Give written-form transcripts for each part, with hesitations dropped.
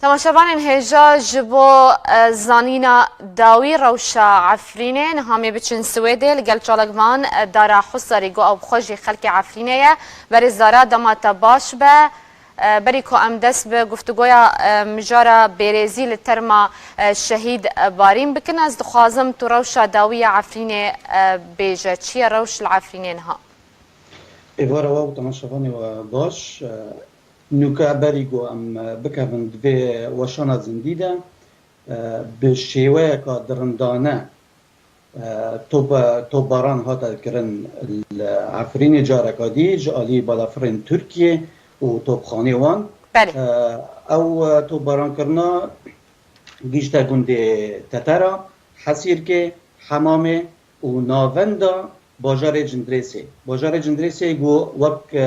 تماشاوان هێژا ji bo zanîna dawî rewşa Efrînê nihamê biçin Siwêdê li gel Çalakvan Dara Huserî got ew xwe jî xelkê Efrînê ye berê Dara dema te baş be berî ku em dest bi guftûgoya mijara bêrêzî li terma şehîd barîn bikin. Ez dixwazim tu rewşa dawî ya Efrînê bêje. Çi ye rewş li Efrînê niha? Êvara we û temaşavanê we baş. Nûka berî got em bikevin divê weşana zindî de bi şêweyeka dirindane topbaran hate kirin li Efrînê careka dî ji aliyê balafirên Tirkiyê û topxanê wan. Ew topbarankirina gîşte gundê Tetera, Hesîrkê, Hemamê û navenda bajarê Cindrêsê. Bajarê Cindrêsê got wek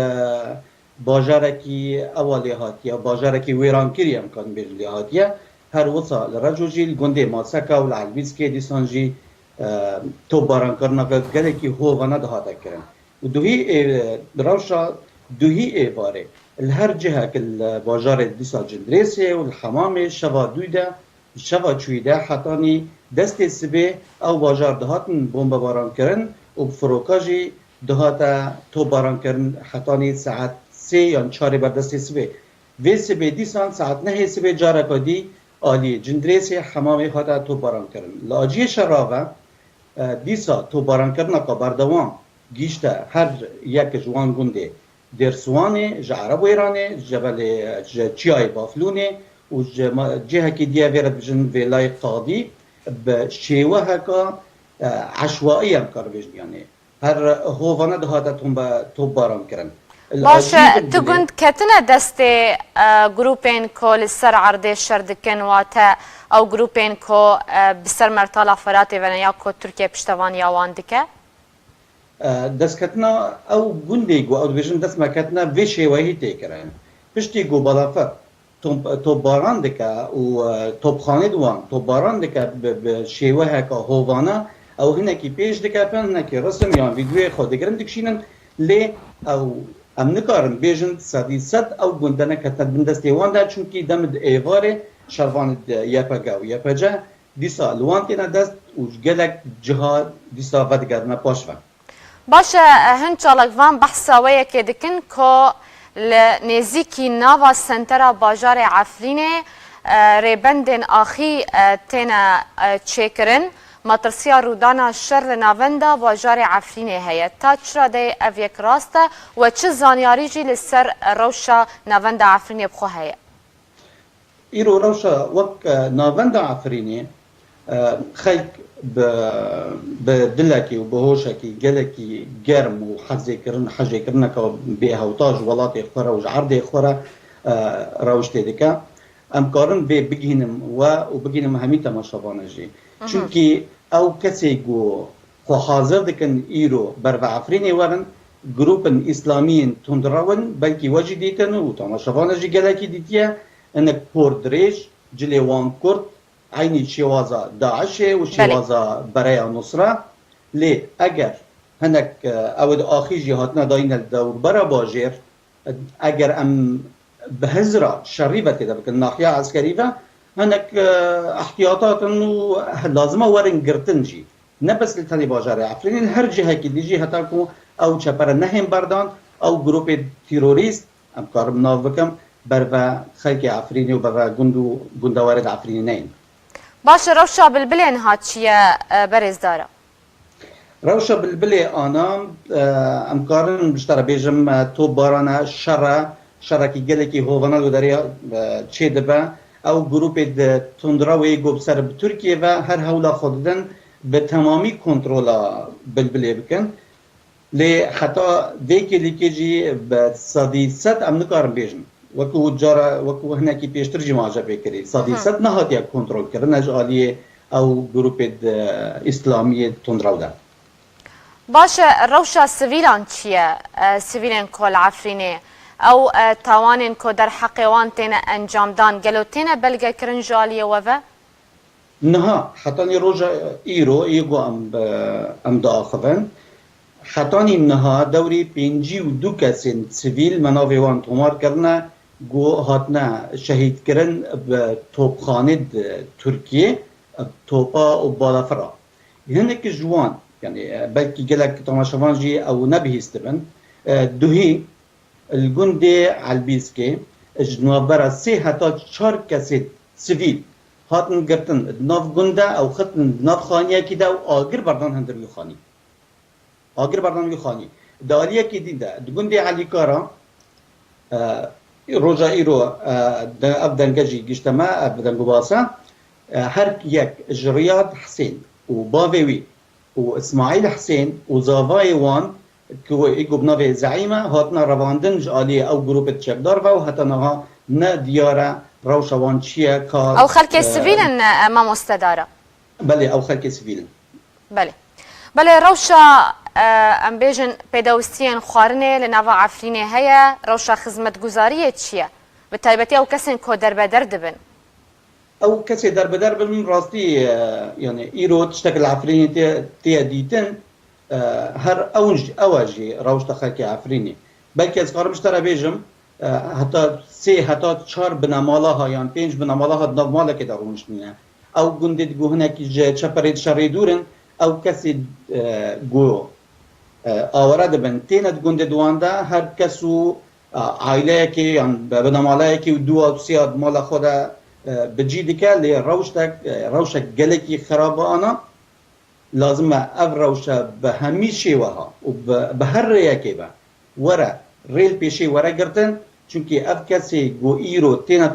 bajarekî ewalê hatiye, bajarekî wêrankirî em kan bêjin lê hatiye. Her wisa li Reco jî li gundê Maseka û li Elbîskê dîsan jî topbarankirina gelekî hovana dihate kirin. û duhî rewşa duhî êvarê li her cihek li bajarê dîsa Cindrêsê û li Hemamê şeva dû de şeva çûyî de hetanî destê sibê ew bajar dihatin bombebarankirin û bi firoka jî dihate topbarankirin hetanî saet 3 yan 4 berdestê sibê. Vê sibê dîsan saet 9 sibê careka dî aliyê Cindrêsê Hemamê hate topbarankirin. Li aciyê şerra ve dîsa topbarankirina berdewam gîşte her yek ji wan gundê Dêrsiwanê, ji Erebwêranê, Cebelê ji Çiyayê Baflûnê û ji cihekî diye vê re dibêjin Vêlayê Qadî bi şêweheka eşwaî em karibêjin yanê. Her hovana dihate topbarankirin. Baş e tu gund ketine destê grûpên ku li ser erdê şer dikin wate ew grûpên ku bi ser mertala Feratê ve ya ku Tirkiye piştevaniya wan dike? Destketina ew gundê got ew dibêjin destmeketina vê şêwehî tê kirin. Piştî got balafir topbaran dike û topxanê wan topbaran dike bi şêweheka hovana ew hinekî pêş dike hinekî resim yan vîdyoyê xwe digirin dikişînin lê ew em nikarin bêjin sedî sed ew gunde neketine bin destê wan de çunkî demid êvarê şervanê YPG û YPC dîsa li wan têne dest û gelek ciha dîsa vedigerine paş ve. Baş e hin Çalakvan behsa weyekê dikin ku li nêzîkî nava sentera bajarê Efrînê rêbendên axî têne çêkirin. Matirsiya rûdana şer li navenda bajarê Efrînê heye. Ta çira de ev yek rast e we çi zanyarî jî li ser rewşa navenda Efrînê bi xwe heye? Îro rewşa wek navenda Efrînê xelk bi dilekî û bi hoşekî gelekî germ û hezêkirineka bêhewta ji welatê xwe re û ji erdê xwe re rewş tê dike. Em karin vê bigînim we û bigînim hemî temaşavan jî. Çünkî ew kesê got xwe hazir dikin îro berve Efrînê werin grûpên îslamîyên tundrawin belkî we jî dîtin û temaşavan jî gelekî dîtiye hinek por dirêj cilê wan Kurd aynî şêwaza Daişê û şêwaza Bereya Nusra lê eger hinek ew di axî jî hatine dayîne li dewrbera bajêr eger em bi hizra şerî ve têde bikin naxiya eskerî ve hinek ehtiyatatin û lazima werin girtin jî ne bes li tenê bajarê Efrînê her cihekî dî jî heta ku ew çepere nehên berdan ew grûpê terorîst em karim nav bikim berve xelkê Efrînê û berve gund û gundewarê de Efrînê neyin. Baş rewşa bilbilên hatiye berêz Dara? Rewşa bilbilê anan em karin biştera bêjim topbarana şerekî gelekî hovana li derê çê dibe ew grûpê di tundrawê got ser bi Tirkiye ve her hewla xwe didin bi temamî kontrola bilbilê bikin lê heta vê kelîkê jî bi sedî sed em nikarin bêjin wekû cara wekû hinekî pêştir jî maje pêkirî sedî sed nehatiye kontrol kirin ji aliyê ew grûpê îslamiyê tundraw de. Baş e rewşa sivîlan çi ye sivîlên ku li Efrînê ew tawanên ku der heqê wan têne encamdan gelo têne belgekirin ji aliyê we ve? Niha hetanî roja îro êgo em diaxivin hetanî niha dewrî pêncî û du kesên sivîl me navê wan tomar kirine گو هاتنا شهید کرن به توپخانه ترکیه توپا و بالافرا هنك جوان يعني بلكي قالك تماشافان جي او نبيهست بن دوهي الجندي علبيسكي جنوبرا سي حتى 4 كاسيت سيفيل هاتن قرتن ناف جندا او ختن ناف خانيه كده واجر بردان هندر يخاني اگر بردان يخاني داليه كي ديدا جندي علي كارا روجا ايرو ابدن جي جشتما ابدن بباسا هر يك جرياد حسين وبافيوي واسماعيل حسين وزافاي وان كو ايجو بنافي زعيمه هاتنا رواندن جاليه او جروب تشكدار و هاتنا نا ديارة روشوان شيا كار او خلك سيفيلن امام استداره بله او خلك سيفيلن بله روشا ام بيجن بيداوستيان خوارنه لنافا عفرينه هيا روشا خدمت گزاريه چيه بالتايبتي او كسن كو دربدر دبن او كسي دربدر من راستي يعني ايرو تشتغل عفريني تي ديتن هر اواجي روش تخلكي عفريني بلكي از قرمش ترى بيجم حتى سي حتى 4 بنمالها يعني 5 بنمالها دناف مالا كده رونش نينا او گندت گو هناكي جا چپريد شريدورن او كسي گو آورد بن تينت گندت واندا هر كسو عائله كي يعني بنمالا كي ودو سياد مالا خدا بجيدك اللي روشك جلكي خرابه انا لازم اف روشه بهمي شيوها وبهر يكيبه ورا ريل بيشي ورا قرتن چونكي اف كسي جو ايرو تينا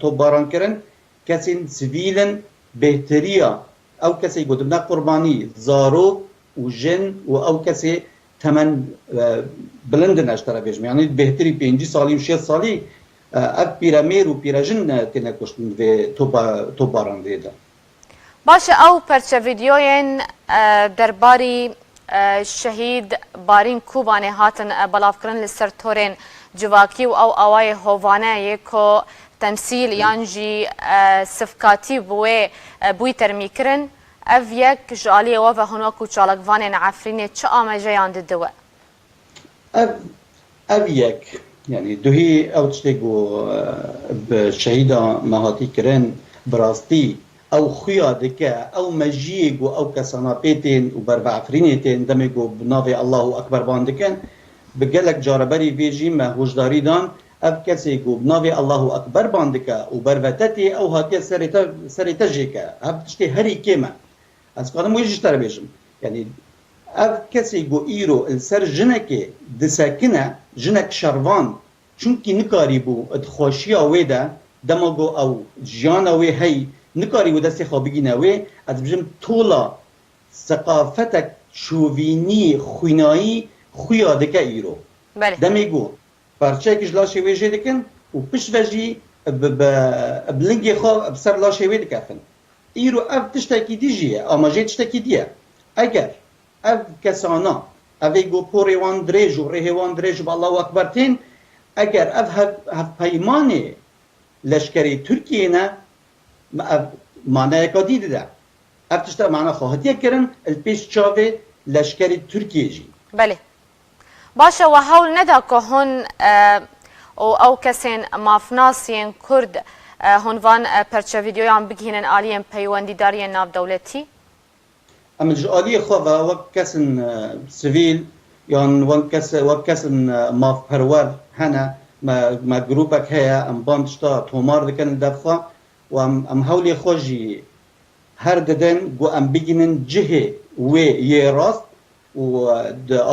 توباران كرن كسي سيفيلن بهتريا او كسي جو دبنا قرباني زارو وجن او كسي تمن بلندن اشترى بيجم يعني بهتري 5 سالي و 6 سالي اف بيرامير و بيراجن تينا كشتن في توباران ديدا باشه او پرچه ویدیوین درباری شهید بارین کوبانه هاتن بلاف کرن لسر تورین جواکی و او اوای هوانه یکو تمثیل یانجی صفکاتی بوی ترمی کرن اف یک جالی و هنوکو چالکوان عفرینه چه آمجه یاند دوه؟ اف یک يعني دوهي او تشتيقو بشهيدا مهاتي كرن براستي او خيا دكا او مجيق او كسانابيتين وبربع عفرينيتين دمجو بنافي الله اكبر باندكن بقالك جاربري فيجي ما هوجداري دان اف كسيقو بنافي الله اكبر باندكا وبربتتي او هاتي سريتجيكا اف تشتي هري كيما اسقادم ويجي تربيجم يعني اف كسيقو ايرو السر جنكي دساكنه جنك شروان چونكي نكاريبو ادخوشيا ويدا دمجو او جيانا وي هي نکاری و دستی خوابگی نوی از بجم طولا ثقافتک شووینی خوینایی خویا دکه ایرو دمیگو پرچه کش لاشه ویجه دکن و پش وجی بلنگی خواب بسر لاشه وی دکفن ایرو اف تشتاکی دیجیه آماجه تشتاکی دیه اگر اف کسانا اویگو پوریوان دریج و ریهوان دریج با الله اکبر تین اگر اف پیمانه لشکری ترکیه نه معناه كديد ده افتشتا معنا خواهدية كرن البيش تشافي لشكري تركيا جي بله باشا وهول ندا كهون او كسين مافناسين كرد هونوان پرچه ویدیویان بگهینن آلیم پیوندی دارین ناف دولتی؟ اما الآلية خواه وكسن سيفيل يعني وكسن ماف پرور هنا ما جروبك هيا ام باندشتا تومار دكن دفخا وام هولي خوجي هر ددن گو ام بگینن جهه و یه راست و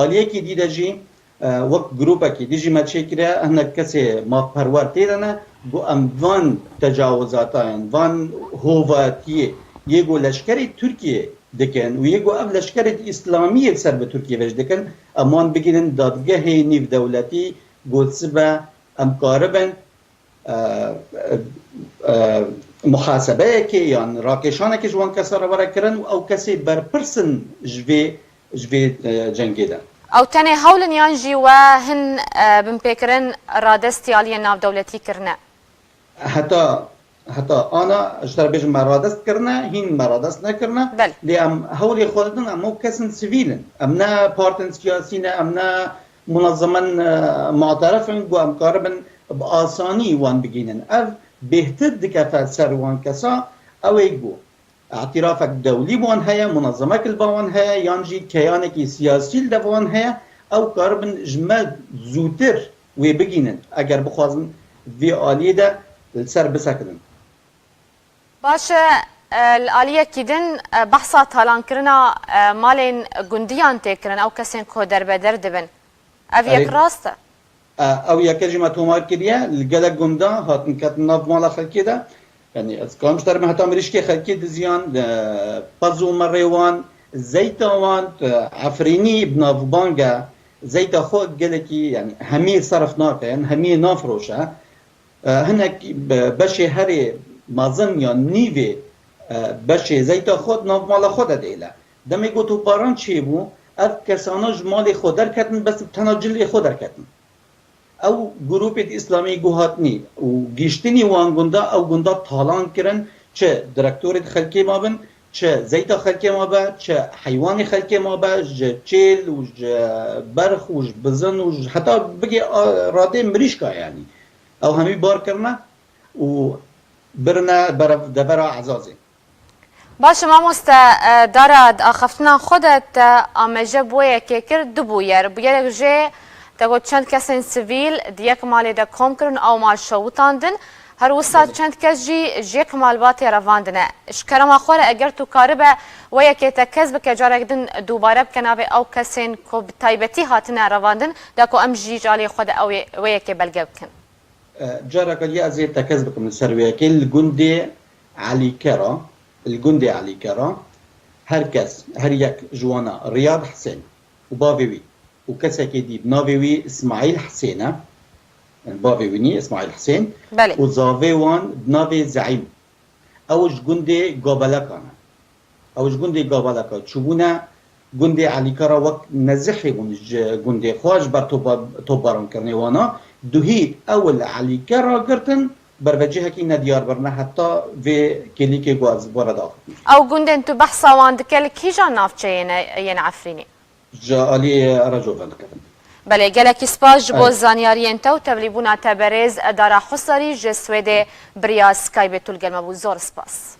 آلیه کی دیده جی وقت گروپا کی دیجی ما چکره احنا کسی ما پرور تیرنه گو ام وان تجاوزاتاین وان هواتیه یه گو لشکری ترکیه دکن و یه گو ام لشکری اسلامی سر به ترکیه وش دکن امان بگینن دادگاه نیو دولتی گو سبا ام کاربن محاسبه که يعني راکشانه که جوان کسا را برکرن او کسی برپرسن جوی جنگی ده او تاني هولن يانجي و هن بمبكرن رادستي علي ناف دولتي كرنا حتى انا اشتر بيجم مرادست كرنا هين مرادست نكرنا لأم هولي خودن امو كسن سيفيلن امنا بارتن سياسينا امنا منظما معترفن و ام قاربن بآسانی وان بگینن اف بهتر دکه سر وان کسا او ایگو اعترافك دولي بوان هيا منظمة البوان هيا يانجي كيانك سياسي الدوان هيا او كاربن جمال زوتر ويبجينن اگر بخوازن في آلية دا السر بسكنن باش الآلية كيدن بحثا تالان كرنا مالين قنديان تكرن او كسين كو دربدر دبن او يك راسته او يكجي ما تومار كريا الجلق قندا هاتن كات ناف مالا خلقي دا يعني از کامش در مهتا مريشكي خلقي دزيان بازو مريوان زيتوان عفريني بناف بانجا زيتا خو قلكي يعني همي صرفناك يعني همي نافروشا هناك بشي هري مازن يا نيفي بشي زيتا خود ناف مالا خود ديلا دمي قوتو باران چي بو اف كساناج مالي خودر كتن بس تناجلي خودر كتن او گروپ اسلامی گوهاتنی و گیشتنی وان گندا او گندا تالان کرن چه درکتور خلکی ما بن چه زیتا خلکی ما با چه حیوان خلکی ما با چیل و برخ و بزن و حتی بگی راده مریشکا يعني او همی بار کرنا و برنا دبرا عزازی باش ماموستا دارا اخفتنا خودت امجه بویا که کرد دبویر بویر جه تقول چند کسین سیویل دیک مالی دا کم کرن او مال شوتاندن هر وسط چند کس جیک مال باتی رواندنه اشکرما خوره اگر تو کاربه و یکی تکذب که جارک دن دوباره بکناوه او کسین که تایبتی هاتنه رواندن دا که ام جالی خود او و یکی بلگه بکن جارك اللي ازي تكذبك من سرويك الجندي علي كرا الجندي علي كرا هركس هريك جوانا رياض حسين وبافيوي وكسكي دي بنافيوي اسماعيل حسينه بافيويني اسماعيل حسين بله وزافيوان بنافي زعيم اوج جندي قابلكانا اوج جندي قابلكا تشوفونا جندي علي كرا وقت نزحي جندي خواج بر توبارن كرنيوانا دوهيت اول علي كرا قرتن بربجيها كينا ديار برنا حتى في كليكي غواز بوردا او جندن تو بحثا واندكل كيجا نافچه ين عفريني جالي رجو فلكن بله گلکی سپاس جبو زانیارین تو تبلیبونا تبرز دارا حسری جسوید بریا سکایب تول گلمه بو زور سپاس